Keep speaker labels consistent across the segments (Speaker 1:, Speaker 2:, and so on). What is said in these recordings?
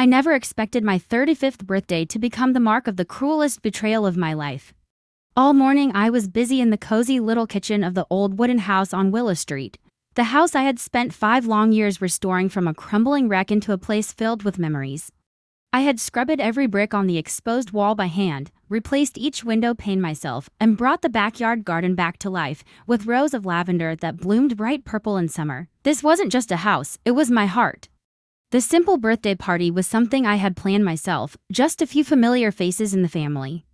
Speaker 1: I never expected my 35th birthday to become the mark of the cruelest betrayal of my life. All morning I was busy in the cozy little kitchen of the old wooden house on Willow Street, the house I had spent 5 long years restoring from a crumbling wreck into a place filled with memories. I had scrubbed every brick on the exposed wall by hand, replaced each window pane myself, and brought the backyard garden back to life with rows of lavender that bloomed bright purple in summer. This wasn't just a house, it was my heart. The simple birthday party was something I had planned myself, just a few familiar faces in the family.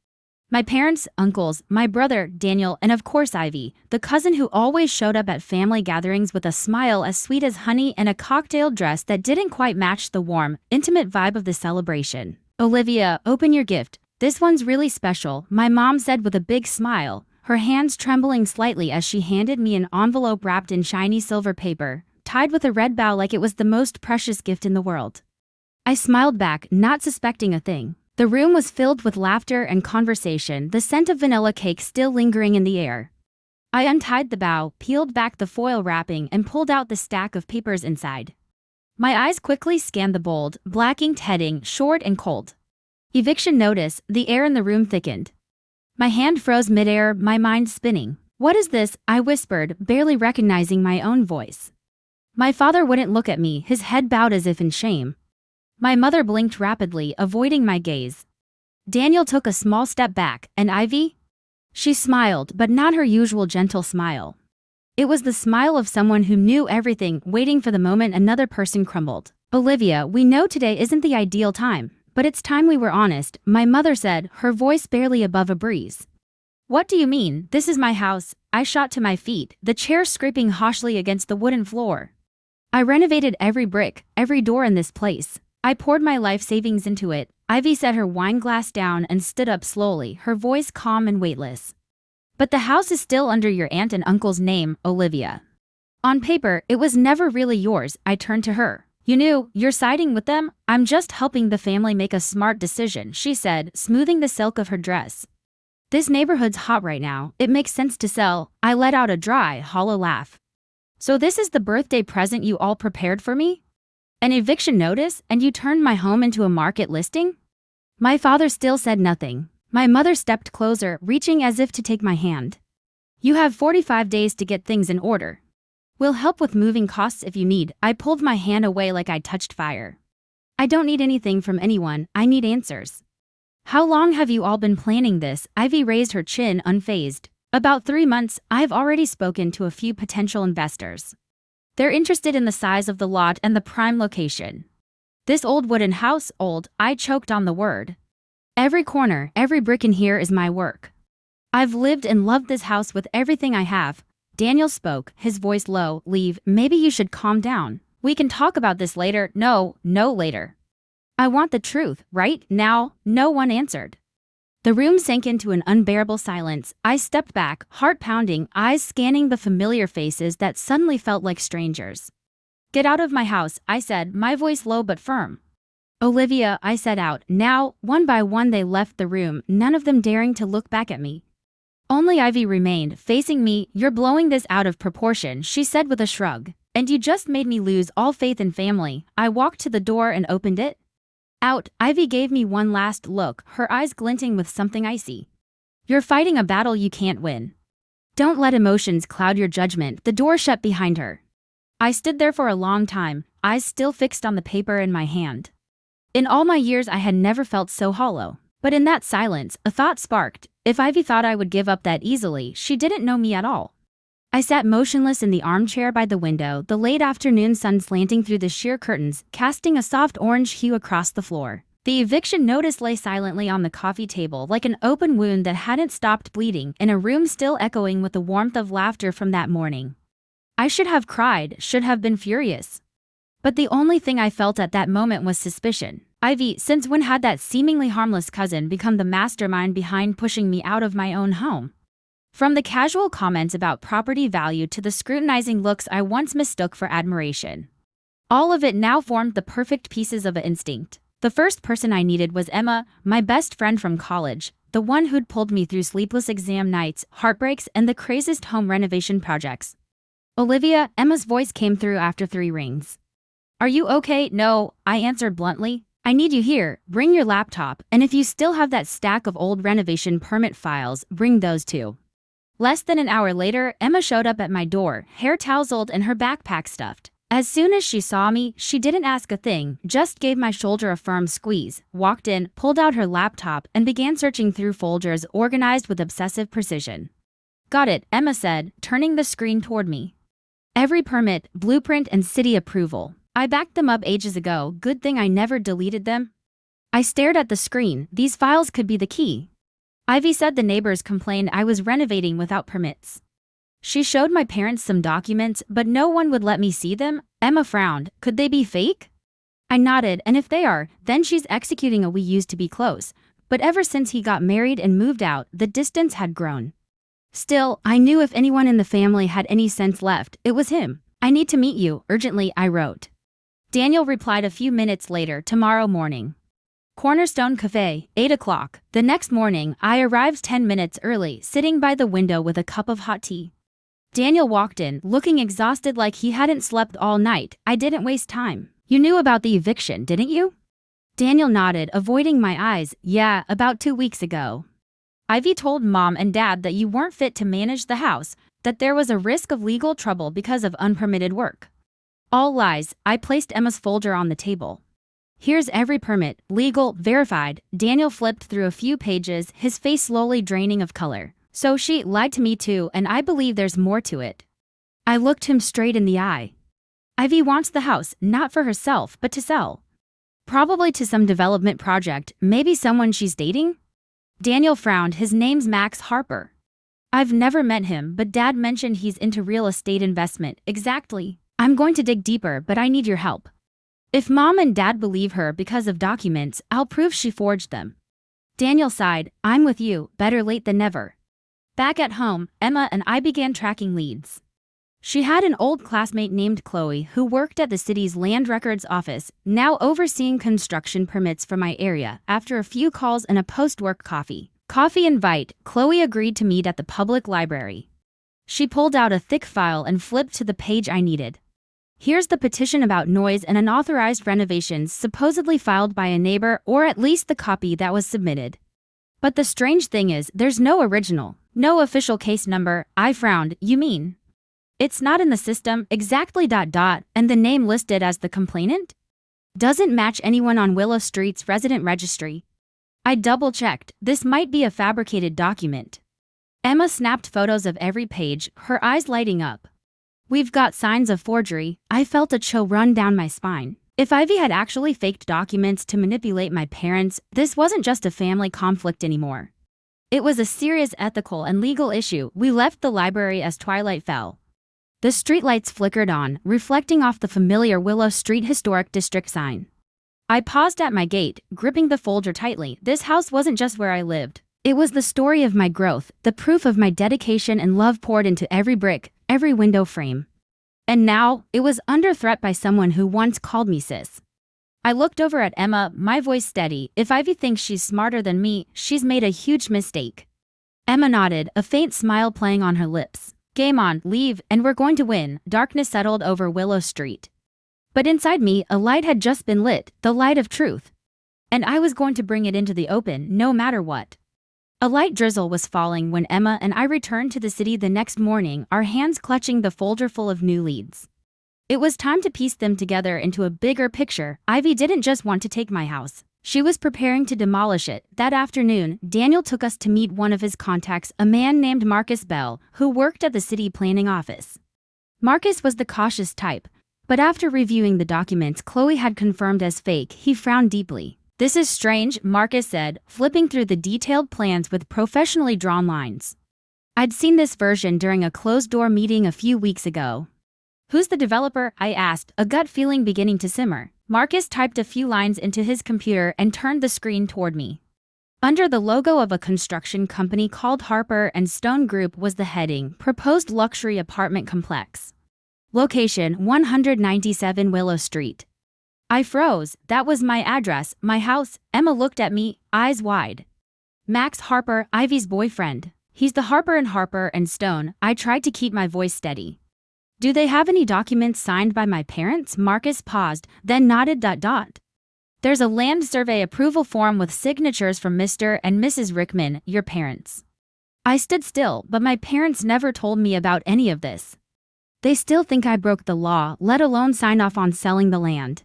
Speaker 1: My parents, uncles, my brother, Daniel, and of course Ivy, the cousin who always showed up at family gatherings with a smile as sweet as honey and a cocktail dress that didn't quite match the warm, intimate vibe of the celebration. "Olivia, open your gift. This one's really special," my mom said with a big smile, her hands trembling slightly as she handed me an envelope wrapped in shiny silver paper, tied with a red bow like it was the most precious gift in the world. I smiled back, not suspecting a thing. The room was filled with laughter and conversation, the scent of vanilla cake still lingering in the air. I untied the bow, peeled back the foil wrapping, and pulled out the stack of papers inside. My eyes quickly scanned the bold, black-inked heading, short and cold. Eviction notice. The air in the room thickened. My hand froze midair, my mind spinning. "What is this?" I whispered, barely recognizing my own voice. My father wouldn't look at me, his head bowed as if in shame. My mother blinked rapidly, avoiding my gaze. Daniel took a small step back, and Ivy? She smiled, but not her usual gentle smile. It was the smile of someone who knew everything, waiting for the moment another person crumbled. "Olivia, we know today isn't the ideal time, but it's time we were honest," my mother said, her voice barely above a breeze. "What do you mean? This is my house." I shot to my feet, the chair scraping harshly against the wooden floor. "I renovated every brick, every door in this place. I poured my life savings into it." Ivy set her wine glass down and stood up slowly, her voice calm and weightless. "But the house is still under your aunt and uncle's name, Olivia. On paper, it was never really yours." I turned to her. You're siding with them?" "I'm just helping the family make a smart decision," she said, smoothing the silk of her dress. "This neighborhood's hot right now. It makes sense to sell." I let out a dry, hollow laugh. "So this is the birthday present you all prepared for me? An eviction notice, and you turned my home into a market listing?" My father still said nothing. My mother stepped closer, reaching as if to take my hand. "You have 45 days to get things in order. We'll help with moving costs if you need." I pulled my hand away like I'd touched fire. "I don't need anything from anyone, I need answers." "How long have you all been planning this?" Ivy raised her chin, unfazed. "About 3 months. I've already spoken to a few potential investors. They're interested in the size of the lot and the prime location. This old wooden house, old," I choked on the word. "Every corner, every brick in here is my work. I've lived and loved this house with everything I have." Daniel spoke, his voice low. "Leave, maybe you should calm down. We can talk about this later." No later. "I want the truth, right now." No one answered. The room sank into an unbearable silence. I stepped back, heart pounding, eyes scanning the familiar faces that suddenly felt like strangers. "Get out of my house," I said, my voice low but firm. "Olivia," I said out. Now, one by one they left the room, none of them daring to look back at me. Only Ivy remained, facing me. "You're blowing this out of proportion," she said with a shrug. "And you just made me lose all faith in family." I walked to the door and opened it. Out, Ivy gave me one last look, her eyes glinting with something icy. "You're fighting a battle you can't win. Don't let emotions cloud your judgment." The door shut behind her. I stood there for a long time, eyes still fixed on the paper in my hand. In all my years I had never felt so hollow. But in that silence, a thought sparked. If Ivy thought I would give up that easily, she didn't know me at all. I sat motionless in the armchair by the window, the late afternoon sun slanting through the sheer curtains, casting a soft orange hue across the floor. The eviction notice lay silently on the coffee table like an open wound that hadn't stopped bleeding, in a room still echoing with the warmth of laughter from that morning. I should have cried, should have been furious. But the only thing I felt at that moment was suspicion. Ivy, since when had that seemingly harmless cousin become the mastermind behind pushing me out of my own home? From the casual comments about property value to the scrutinizing looks I once mistook for admiration. All of it now formed the perfect pieces of an instinct. The first person I needed was Emma, my best friend from college, the one who'd pulled me through sleepless exam nights, heartbreaks, and the craziest home renovation projects. "Olivia," Emma's voice came through after 3 rings. "Are you okay?" "No," I answered bluntly. I need you here, bring your laptop, and if you still have that stack of old renovation permit files, bring those too. Less than an hour later, Emma showed up at my door, hair tousled and her backpack stuffed. As soon as she saw me, she didn't ask a thing, just gave my shoulder a firm squeeze, walked in, pulled out her laptop, and began searching through folders organized with obsessive precision. Got it, Emma said, turning the screen toward me. Every permit, blueprint, and city approval. I backed them up ages ago, good thing I never deleted them. I stared at the screen, these files could be the key. Ivy said the neighbors complained I was renovating without permits. She showed my parents some documents, but no one would let me see them. Emma frowned. Could they be fake? I nodded, and if they are, then she's executing a we used to be close. But ever since he got married and moved out, the distance had grown. Still, I knew if anyone in the family had any sense left, it was him. I need to meet you, urgently, I wrote. Daniel replied a few minutes later, tomorrow morning. Cornerstone Cafe, 8 o'clock. The next morning, I arrived 10 minutes early, sitting by the window with a cup of hot tea. Daniel walked in, looking exhausted like he hadn't slept all night. I didn't waste time. You knew about the eviction, didn't you? Daniel nodded, avoiding my eyes. Yeah, about 2 weeks ago. Ivy told Mom and Dad that you weren't fit to manage the house, that there was a risk of legal trouble because of unpermitted work. All lies. I placed Emma's folder on the table. Here's every permit, legal, verified. Daniel flipped through a few pages, his face slowly draining of color. So she lied to me too, and I believe there's more to it. I looked him straight in the eye. Ivy wants the house, not for herself, but to sell. Probably to some development project, maybe someone she's dating? Daniel frowned, his name's Max Harper. I've never met him, but Dad mentioned he's into real estate investment. Exactly. I'm going to dig deeper, but I need your help. If Mom and Dad believe her because of documents, I'll prove she forged them. Daniel sighed. I'm with you, better late than never. Back at home, Emma and I began tracking leads. She had an old classmate named Chloe who worked at the city's land records office, now overseeing construction permits for my area. After a few calls and a post-work coffee invite, Chloe agreed to meet at the public library. She pulled out a thick file and flipped to the page I needed. Here's the petition about noise and unauthorized renovations supposedly filed by a neighbor, or at least the copy that was submitted. But the strange thing is, there's no original, no official case number. I frowned. You mean? It's not in the system, exactly ... and the name listed as the complainant? Doesn't match anyone on Willow Street's resident registry. I double-checked. This might be a fabricated document. Emma snapped photos of every page, her eyes lighting up. We've got signs of forgery. I felt a chill run down my spine. If Ivy had actually faked documents to manipulate my parents, this wasn't just a family conflict anymore. It was a serious ethical and legal issue. We left the library as twilight fell. The streetlights flickered on, reflecting off the familiar Willow Street Historic District sign. I paused at my gate, gripping the folder tightly. This house wasn't just where I lived. It was the story of my growth, the proof of my dedication and love poured into every brick, every window frame. And now, it was under threat by someone who once called me sis. I looked over at Emma, my voice steady. If Ivy thinks she's smarter than me, she's made a huge mistake. Emma nodded, a faint smile playing on her lips. Game on, leave, and we're going to win. Darkness settled over Willow Street. But inside me, a light had just been lit, the light of truth. And I was going to bring it into the open, no matter what. A light drizzle was falling when Emma and I returned to the city the next morning, our hands clutching the folder full of new leads. It was time to piece them together into a bigger picture. Ivy didn't just want to take my house. She was preparing to demolish it. That afternoon, Daniel took us to meet one of his contacts, a man named Marcus Bell, who worked at the city planning office. Marcus was the cautious type, but after reviewing the documents Chloe had confirmed as fake, he frowned deeply. This is strange, Marcus said, flipping through the detailed plans with professionally drawn lines. I'd seen this version during a closed-door meeting a few weeks ago. Who's the developer? I asked, a gut feeling beginning to simmer. Marcus typed a few lines into his computer and turned the screen toward me. Under the logo of a construction company called Harper and Stone Group was the heading, Proposed Luxury Apartment Complex. Location, 197 Willow Street. I froze. That was my address, my house. Emma looked at me, eyes wide. Max Harper, Ivy's boyfriend. He's the Harper and Stone. I tried to keep my voice steady. Do they have any documents signed by my parents? Marcus paused, then nodded. There's a land survey approval form with signatures from Mr. and Mrs. Rickman, your parents. I stood still, but my parents never told me about any of this. They still think I broke the law, let alone sign off on selling the land.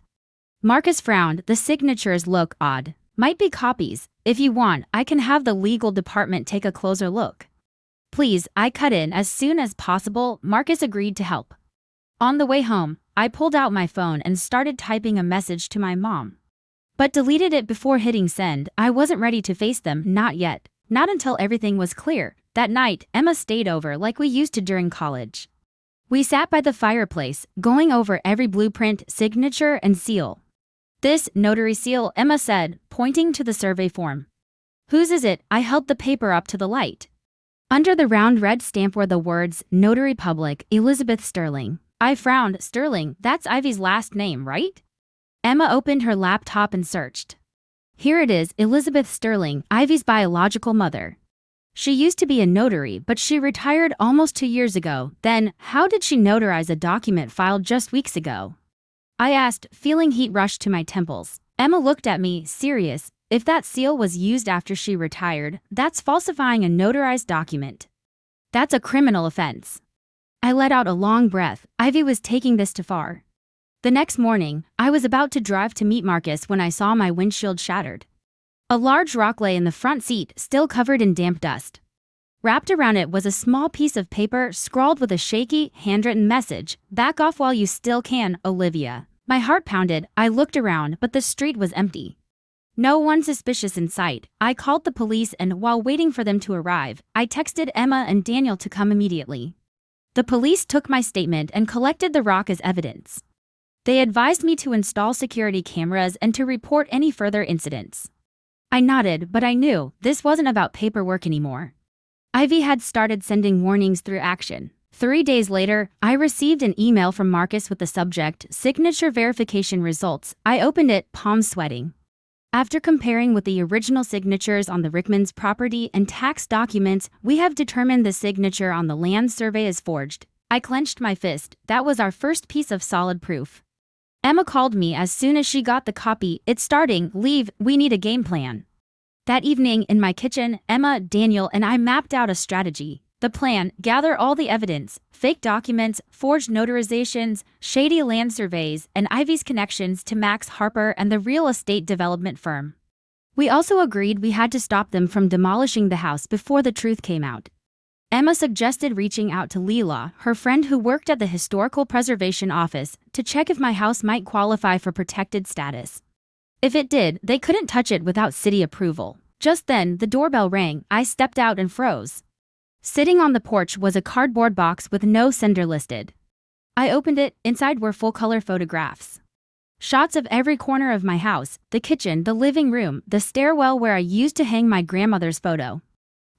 Speaker 1: Marcus frowned. The signatures look odd. Might be copies. If you want, I can have the legal department take a closer look. Please, I cut in as soon as possible. Marcus agreed to help. On the way home, I pulled out my phone and started typing a message to my mom. But deleted it before hitting send. I wasn't ready to face them, not yet. Not until everything was clear. That night, Emma stayed over like we used to during college. We sat by the fireplace, going over every blueprint, signature, and seal. This notary seal, Emma said, pointing to the survey form. Whose is it? I held the paper up to the light. Under the round red stamp were the words, Notary Public, Elizabeth Sterling. I frowned. Sterling, that's Ivy's last name, right? Emma opened her laptop and searched. Here it is, Elizabeth Sterling, Ivy's biological mother. She used to be a notary, but she retired almost 2 years ago. Then, how did she notarize a document filed just weeks ago? I asked, feeling heat rush to my temples. Emma looked at me, serious. If that seal was used after she retired, that's falsifying a notarized document. That's a criminal offense. I let out a long breath. Ivy was taking this too far. The next morning, I was about to drive to meet Marcus when I saw my windshield shattered. A large rock lay in the front seat, still covered in damp dust. Wrapped around it was a small piece of paper scrawled with a shaky, handwritten message, "Back off while you still can, Olivia." My heart pounded. I looked around, but the street was empty. No one suspicious in sight. I called the police and, while waiting for them to arrive, I texted Emma and Daniel to come immediately. The police took my statement and collected the rock as evidence. They advised me to install security cameras and to report any further incidents. I nodded, but I knew this wasn't about paperwork anymore. Ivy had started sending warnings through action. 3 days later, I received an email from Marcus with the subject, Signature Verification Results. I opened it, palms sweating. After comparing with the original signatures on the Rickmans' property and tax documents, we have determined the signature on the land survey is forged. I clenched my fist. That was our first piece of solid proof. Emma called me as soon as she got the copy. It's starting. Leave. We need a game plan. That evening, in my kitchen, Emma, Daniel, and I mapped out a strategy. The plan, gather all the evidence, fake documents, forged notarizations, shady land surveys, and Ivy's connections to Max Harper and the real estate development firm. We also agreed we had to stop them from demolishing the house before the truth came out. Emma suggested reaching out to Leela, her friend who worked at the Historical Preservation Office, to check if my house might qualify for protected status. If it did, they couldn't touch it without city approval. Just then, the doorbell rang. I stepped out and froze. Sitting on the porch was a cardboard box with no sender listed. I opened it. Inside were full-color photographs. Shots of every corner of my house, the kitchen, the living room, the stairwell where I used to hang my grandmother's photo.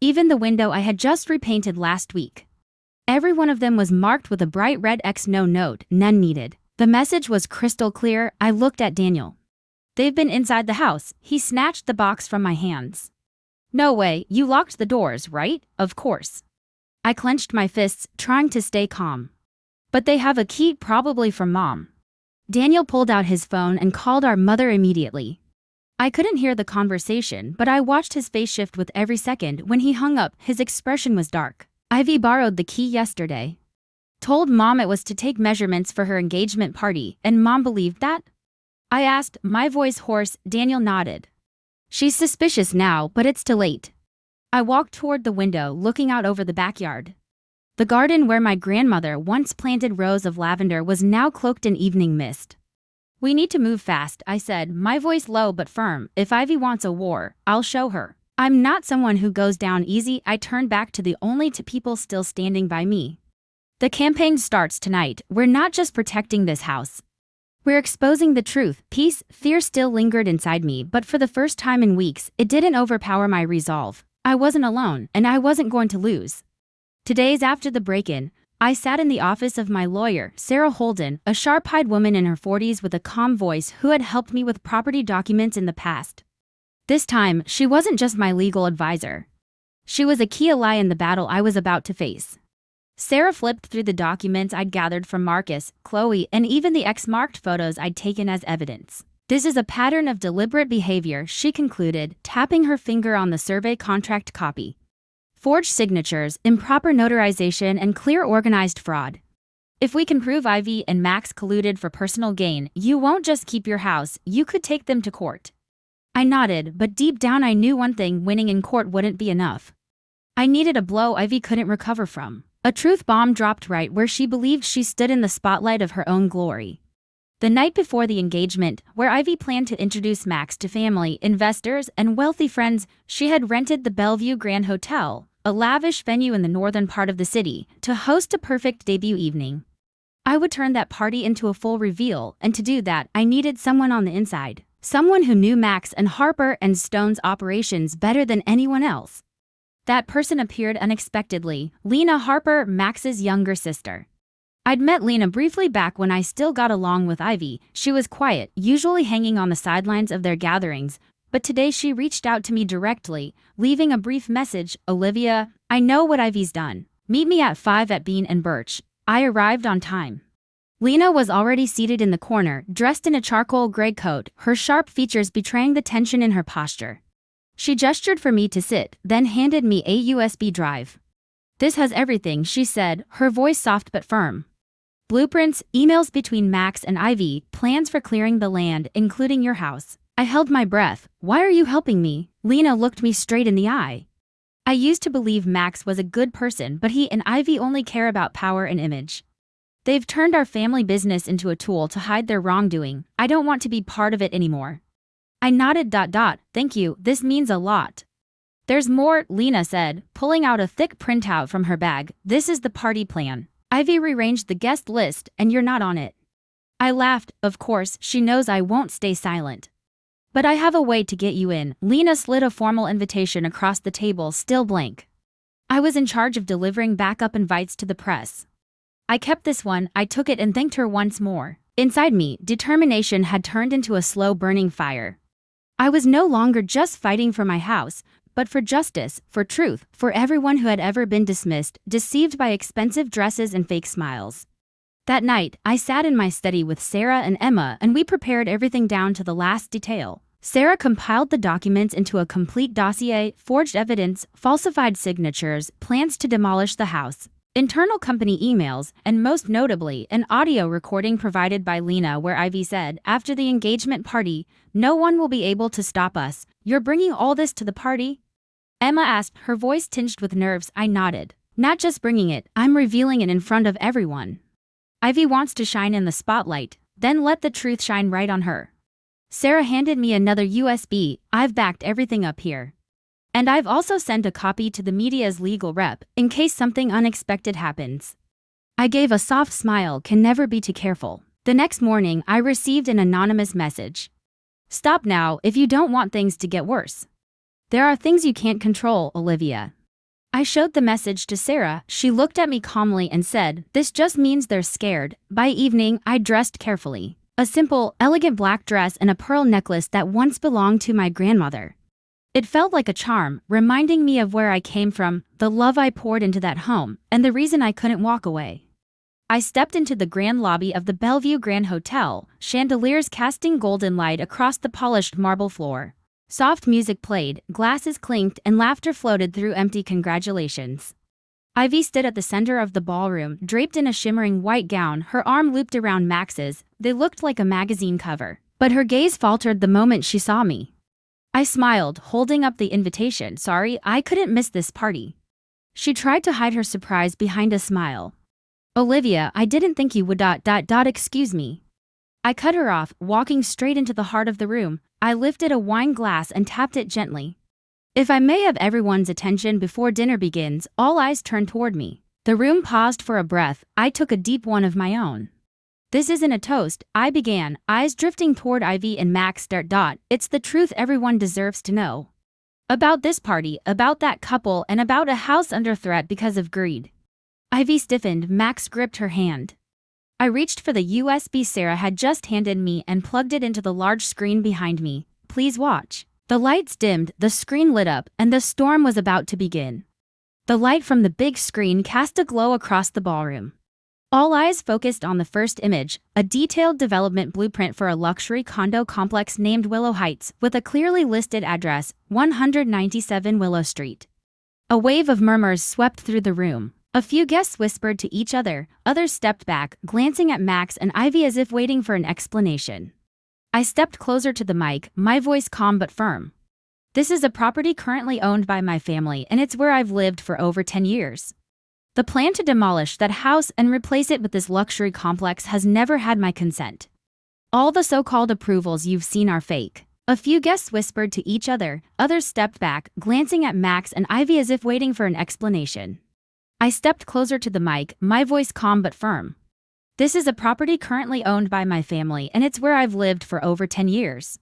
Speaker 1: Even the window I had just repainted last week. Every one of them was marked with a bright red X, no note, none needed. The message was crystal clear. I looked at Daniel. They've been inside the house. He snatched the box from my hands. No way, you locked the doors, right? Of course. I clenched my fists, trying to stay calm. But they have a key, probably from Mom. Daniel pulled out his phone and called our mother immediately. I couldn't hear the conversation, but I watched his face shift with every second. When he hung up, his expression was dark. Ivy borrowed the key yesterday. Told Mom it was to take measurements for her engagement party, and Mom believed that? I asked, my voice hoarse. Daniel nodded. She's suspicious now, but it's too late. I walked toward the window, looking out over the backyard. The garden where my grandmother once planted rows of lavender was now cloaked in evening mist. We need to move fast, I said, my voice low but firm. If Ivy wants a war, I'll show her. I'm not someone who goes down easy. I turned back to the only two people still standing by me. The campaign starts tonight. We're not just protecting this house. We're exposing the truth. Peace, fear still lingered inside me, but for the first time in weeks, it didn't overpower my resolve. I wasn't alone, and I wasn't going to lose. 2 days after the break-in, I sat in the office of my lawyer, Sarah Holden, a sharp-eyed woman in her 40s with a calm voice who had helped me with property documents in the past. This time, she wasn't just my legal advisor. She was a key ally in the battle I was about to face. Sarah flipped through the documents I'd gathered from Marcus, Chloe, and even the X-marked photos I'd taken as evidence. This is a pattern of deliberate behavior, she concluded, tapping her finger on the survey contract copy. Forged signatures, improper notarization, and clear organized fraud. If we can prove Ivy and Max colluded for personal gain, you won't just keep your house, you could take them to court. I nodded, but deep down I knew one thing: winning in court wouldn't be enough. I needed a blow Ivy couldn't recover from. A truth bomb dropped right where she believed she stood in the spotlight of her own glory. The night before the engagement, where Ivy planned to introduce Max to family, investors, and wealthy friends, she had rented the Bellevue Grand Hotel, a lavish venue in the northern part of the city, to host a perfect debut evening. I would turn that party into a full reveal, and to do that, I needed someone on the inside. Someone who knew Max and Harper and Stone's operations better than anyone else. That person appeared unexpectedly: Lena Harper, Max's younger sister. I'd met Lena briefly back when I still got along with Ivy. She was quiet, usually hanging on the sidelines of their gatherings, but today she reached out to me directly, leaving a brief message: "Olivia, I know what Ivy's done. Meet me at 5 at Bean and Birch." I arrived on time. Lena was already seated in the corner, dressed in a charcoal gray coat, her sharp features betraying the tension in her posture. She gestured for me to sit, then handed me a USB drive. "This has everything," she said, her voice soft but firm. "Blueprints, emails between Max and Ivy, plans for clearing the land, including your house." I held my breath. "Why are you helping me?" Lena looked me straight in the eye. "I used to believe Max was a good person, but he and Ivy only care about power and image. They've turned our family business into a tool to hide their wrongdoing. I don't want to be part of it anymore." I nodded. "Thank you, this means a lot." "There's more," Lena said, pulling out a thick printout from her bag. "This is the party plan. Ivy rearranged the guest list, and you're not on it." I laughed. Of course, she knows I won't stay silent. "But I have a way to get you in." Lena slid a formal invitation across the table, still blank. I was in charge of delivering backup invites to the press. I kept this one. I took it and thanked her once more. Inside me, determination had turned into a slow-burning fire. I was no longer just fighting for my house, but for justice, for truth, for everyone who had ever been dismissed, deceived by expensive dresses and fake smiles. That night, I sat in my study with Sarah and Emma, and we prepared everything down to the last detail. Sarah compiled the documents into a complete dossier: forged evidence, falsified signatures, plans to demolish the house, internal company emails, and most notably, an audio recording provided by Lena where Ivy said, after the engagement party, "No one will be able to stop us." "You're bringing all this to the party?" Emma asked, her voice tinged with nerves. I nodded. "Not just bringing it, I'm revealing it in front of everyone. Ivy wants to shine in the spotlight, then let the truth shine right on her." Sarah handed me another USB. "I've backed everything up here. And I've also sent a copy to the media's legal rep, in case something unexpected happens." I gave a soft smile. Can never be too careful. The next morning, I received an anonymous message. "Stop now if you don't want things to get worse. There are things you can't control, Olivia." I showed the message to Sarah. She looked at me calmly and said, "This just means they're scared." By evening, I dressed carefully. A simple, elegant black dress and a pearl necklace that once belonged to my grandmother. It felt like a charm, reminding me of where I came from, the love I poured into that home, and the reason I couldn't walk away. I stepped into the grand lobby of the Bellevue Grand Hotel, chandeliers casting golden light across the polished marble floor. Soft music played, glasses clinked, and laughter floated through empty congratulations. Ivy stood at the center of the ballroom, draped in a shimmering white gown, her arm looped around Max's. They looked like a magazine cover. But her gaze faltered the moment she saw me. I smiled, holding up the invitation. "Sorry, I couldn't miss this party." She tried to hide her surprise behind a smile. "Olivia, I didn't think you would. Excuse me." I cut her off, walking straight into the heart of the room. I lifted a wine glass and tapped it gently. "If I may have everyone's attention before dinner begins." All eyes turned toward me. The room paused for a breath. I took a deep one of my own. "This isn't a toast," I began, eyes drifting toward Ivy and Max. "It's the truth everyone deserves to know. About this party, about that couple, and about a house under threat because of greed." Ivy stiffened. Max gripped her hand. I reached for the USB Sarah had just handed me and plugged it into the large screen behind me. "Please watch." The lights dimmed, the screen lit up, and the storm was about to begin. The light from the big screen cast a glow across the ballroom. All eyes focused on the first image, a detailed development blueprint for a luxury condo complex named Willow Heights, with a clearly listed address, 197 Willow Street. A wave of murmurs swept through the room. A few guests whispered to each other, others stepped back, glancing at Max and Ivy as if waiting for an explanation. I stepped closer to the mic, my voice calm but firm. This is a property currently owned by my family, and it's where I've lived for over 10 years. The plan to demolish that house and replace it with this luxury complex has never had my consent. All the so-called approvals you've seen are fake. A few guests whispered to each other, others stepped back, glancing at Max and Ivy as if waiting for an explanation. I stepped closer to the mic, my voice calm but firm. This is a property currently owned by my family, and it's where I've lived for over 10 years.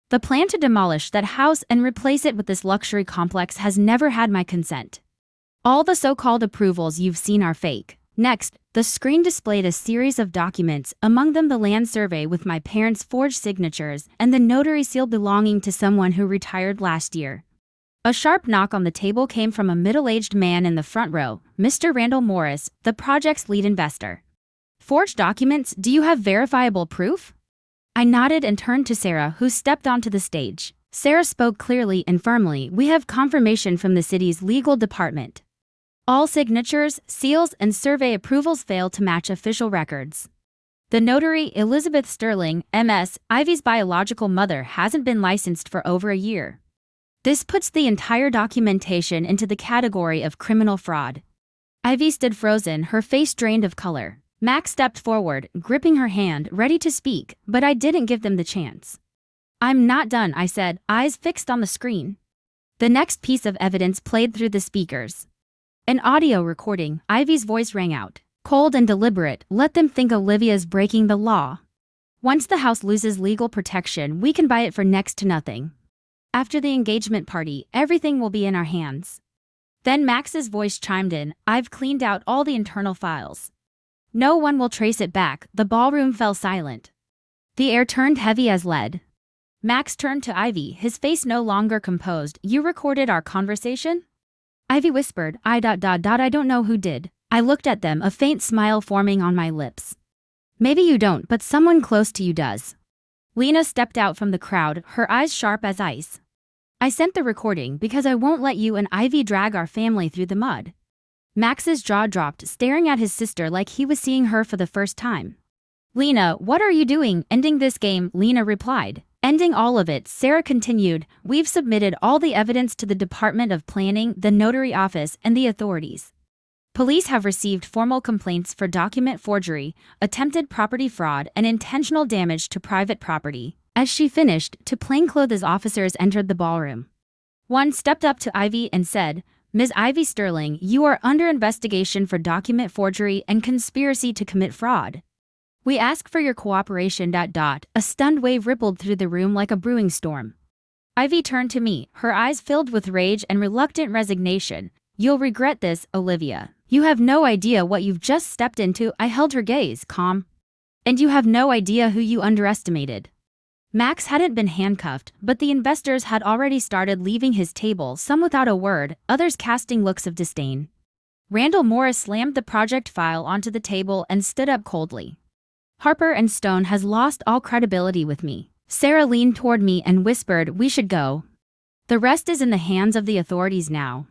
Speaker 1: The plan to demolish that house and replace it with this luxury complex has never had my consent. All the so-called approvals you've seen are fake. Next, the screen displayed a series of documents, among them the land survey with my parents' forged signatures and the notary seal belonging to someone who retired last year. A sharp knock on the table came from a middle-aged man in the front row, Mr. Randall Morris, the project's lead investor. Forged documents? Do you have verifiable proof? I nodded and turned to Sarah, who stepped onto the stage. Sarah spoke clearly and firmly. We have confirmation from the city's legal department. All signatures, seals, and survey approvals fail to match official records. The notary, Elizabeth Sterling, MS, Ivy's biological mother, hasn't been licensed for over a year. This puts the entire documentation into the category of criminal fraud. Ivy stood frozen, her face drained of color. Max stepped forward, gripping her hand, ready to speak, but I didn't give them the chance. I'm not done, I said, eyes fixed on the screen. The next piece of evidence played through the speakers. An audio recording. Ivy's voice rang out. Cold and deliberate, let them think Olivia's breaking the law. Once the house loses legal protection, we can buy it for next to nothing. After the engagement party, everything will be in our hands. Then Max's voice chimed in, I've cleaned out all the internal files. No one will trace it back. The ballroom fell silent. The air turned heavy as lead. Max turned to Ivy, his face no longer composed. You recorded our conversation? Ivy whispered, I don't know who did. I looked at them, a faint smile forming on my lips. Maybe you don't, but someone close to you does. Lena stepped out from the crowd, her eyes sharp as ice. I sent the recording because I won't let you and Ivy drag our family through the mud. Max's jaw dropped, staring at his sister like he was seeing her for the first time. Lena, what are you doing? Ending this game, Lena replied. Ending all of it, Sarah continued. We've submitted all the evidence to the Department of Planning, the notary office, and the authorities. Police have received formal complaints for document forgery, attempted property fraud, and intentional damage to private property. As she finished, two plainclothes officers entered the ballroom. One stepped up to Ivy and said, Ms. Ivy Sterling, you are under investigation for document forgery and conspiracy to commit fraud. We ask for your cooperation. A stunned wave rippled through the room like a brewing storm. Ivy turned to me, her eyes filled with rage and reluctant resignation. You'll regret this, Olivia. You have no idea what you've just stepped into. I held her gaze, calm. And you have no idea who you underestimated. Max hadn't been handcuffed, but the investors had already started leaving his table, some without a word, others casting looks of disdain. Randall Morris slammed the project file onto the table and stood up coldly. Harper & Stone has lost all credibility with me. Sarah leaned toward me and whispered, we should go. The rest is in the hands of the authorities now.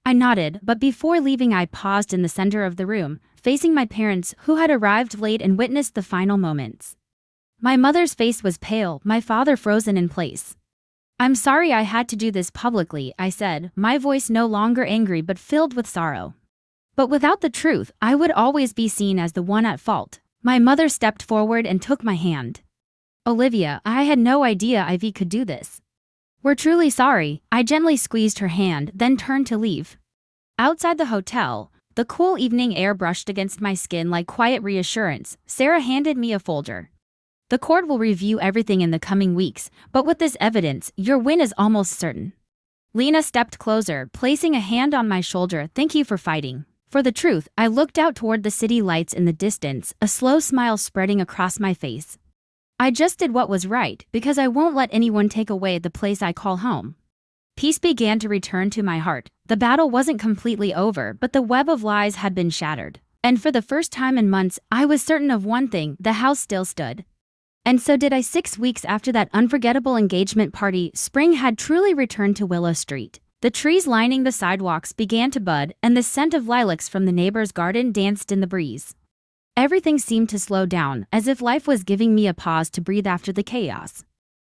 Speaker 1: I nodded, but before leaving I paused in the center of the room, facing my parents who had arrived late and witnessed the final moments. My mother's face was pale, my father frozen in place. I'm sorry I had to do this publicly, I said, my voice no longer angry but filled with sorrow. But without the truth, I would always be seen as the one at fault. My mother stepped forward and took my hand. Olivia, I had no idea Ivy could do this. We're truly sorry. I gently squeezed her hand, then turned to leave. Outside the hotel, the cool evening air brushed against my skin like quiet reassurance. Sarah handed me a folder. The court will review everything in the coming weeks, but with this evidence, your win is almost certain. Lena stepped closer, placing a hand on my shoulder. Thank you for fighting. For the truth, I looked out toward the city lights in the distance, a slow smile spreading across my face. I just did what was right, because I won't let anyone take away the place I call home. Peace began to return to my heart. The battle wasn't completely over, but the web of lies had been shattered. And for the first time in months, I was certain of one thing: the house still stood. And so did I. 6 weeks after that unforgettable engagement party, spring had truly returned to Willow Street. The trees lining the sidewalks began to bud, and the scent of lilacs from the neighbor's garden danced in the breeze. Everything seemed to slow down, as if life was giving me a pause to breathe after the chaos.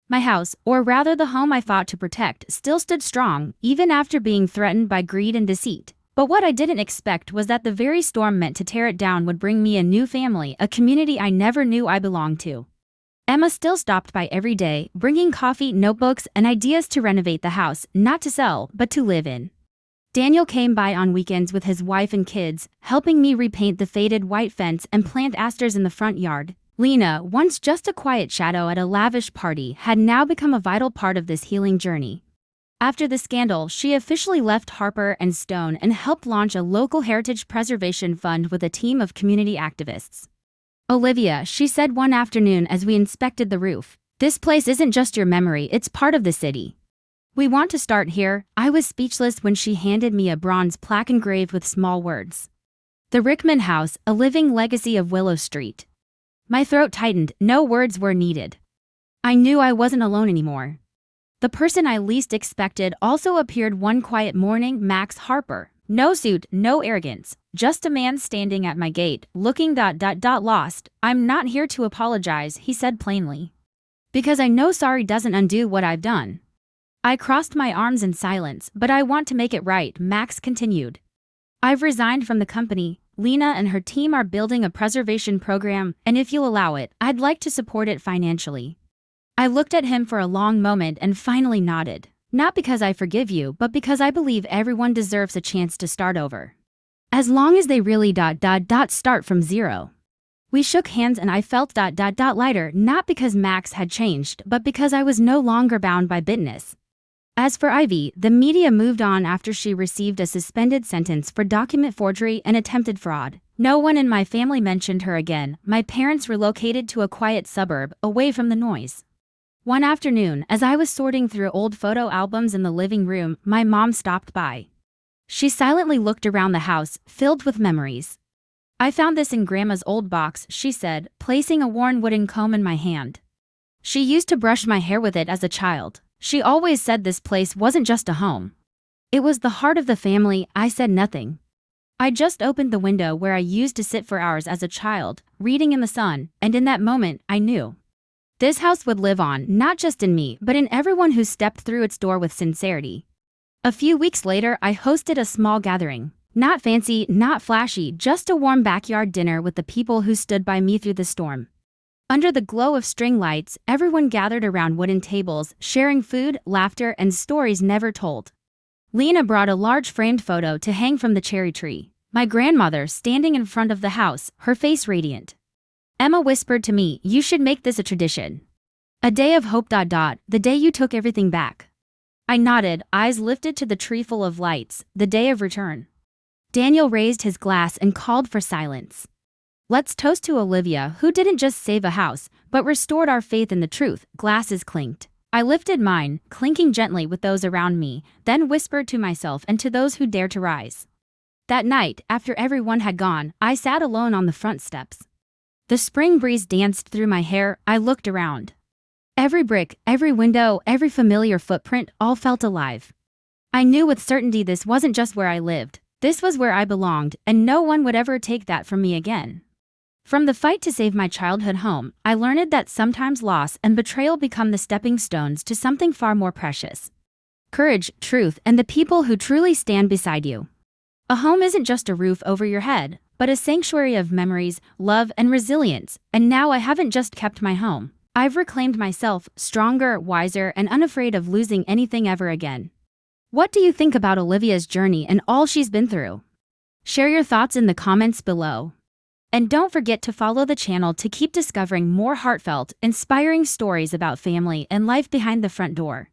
Speaker 1: My house, or rather the home I fought to protect, still stood strong, even after being threatened by greed and deceit. But what I didn't expect was that the very storm meant to tear it down would bring me a new family, a community I never knew I belonged to. Emma still stopped by every day, bringing coffee, notebooks, and ideas to renovate the house, not to sell, but to live in. Daniel came by on weekends with his wife and kids, helping me repaint the faded white fence and plant asters in the front yard. Lena, once just a quiet shadow at a lavish party, had now become a vital part of this healing journey. After the scandal, she officially left Harper and Stone and helped launch a local heritage preservation fund with a team of community activists. "Olivia," she said one afternoon as we inspected the roof, "this place isn't just your memory, it's part of the city. We want to start here." I was speechless when she handed me a bronze plaque engraved with small words. "The Rickman House, a living legacy of Willow Street." My throat tightened. No words were needed. I knew I wasn't alone anymore. The person I least expected also appeared one quiet morning: Max Harper. No suit, no arrogance, just a man standing at my gate, looking lost. "I'm not here to apologize," he said plainly. "Because I know sorry doesn't undo what I've done." I crossed my arms in silence. "But I want to make it right," Max continued. "I've resigned from the company. Lena and her team are building a preservation program, and if you'll allow it, I'd like to support it financially." I looked at him for a long moment and finally nodded. "Not because I forgive you, but because I believe everyone deserves a chance to start over. As long as they really start from zero." We shook hands and I felt lighter, not because Max had changed, but because I was no longer bound by bitterness. As for Ivy, the media moved on after she received a suspended sentence for document forgery and attempted fraud. No one in my family mentioned her again. My parents relocated to a quiet suburb, away from the noise. One afternoon, as I was sorting through old photo albums in the living room, my mom stopped by. She silently looked around the house, filled with memories. "I found this in Grandma's old box," she said, placing a worn wooden comb in my hand. "She used to brush my hair with it as a child. She always said this place wasn't just a home. It was the heart of the family." I said nothing. I just opened the window where I used to sit for hours as a child, reading in the sun, and in that moment, I knew. This house would live on, not just in me, but in everyone who stepped through its door with sincerity. A few weeks later, I hosted a small gathering. Not fancy, not flashy, just a warm backyard dinner with the people who stood by me through the storm. Under the glow of string lights, everyone gathered around wooden tables, sharing food, laughter, and stories never told. Lena brought a large framed photo to hang from the cherry tree. My grandmother standing in front of the house, her face radiant. Emma whispered to me, "You should make this a tradition. A day of hope. The day you took everything back." I nodded, eyes lifted to the tree full of lights, the day of return. Daniel raised his glass and called for silence. "Let's toast to Olivia, who didn't just save a house, but restored our faith in the truth." Glasses clinked. I lifted mine, clinking gently with those around me, then whispered to myself and to those who dared to rise. That night, after everyone had gone, I sat alone on the front steps. The spring breeze danced through my hair. I looked around. Every brick, every window, every familiar footprint, all felt alive. I knew with certainty this wasn't just where I lived. This was where I belonged, and no one would ever take that from me again. From the fight to save my childhood home, I learned that sometimes loss and betrayal become the stepping stones to something far more precious. Courage, truth, and the people who truly stand beside you. A home isn't just a roof over your head, but a sanctuary of memories, love, and resilience. And now I haven't just kept my home. I've reclaimed myself, stronger, wiser, and unafraid of losing anything ever again. What do you think about Olivia's journey and all she's been through? Share your thoughts in the comments below. And don't forget to follow the channel to keep discovering more heartfelt, inspiring stories about family and life behind the front door.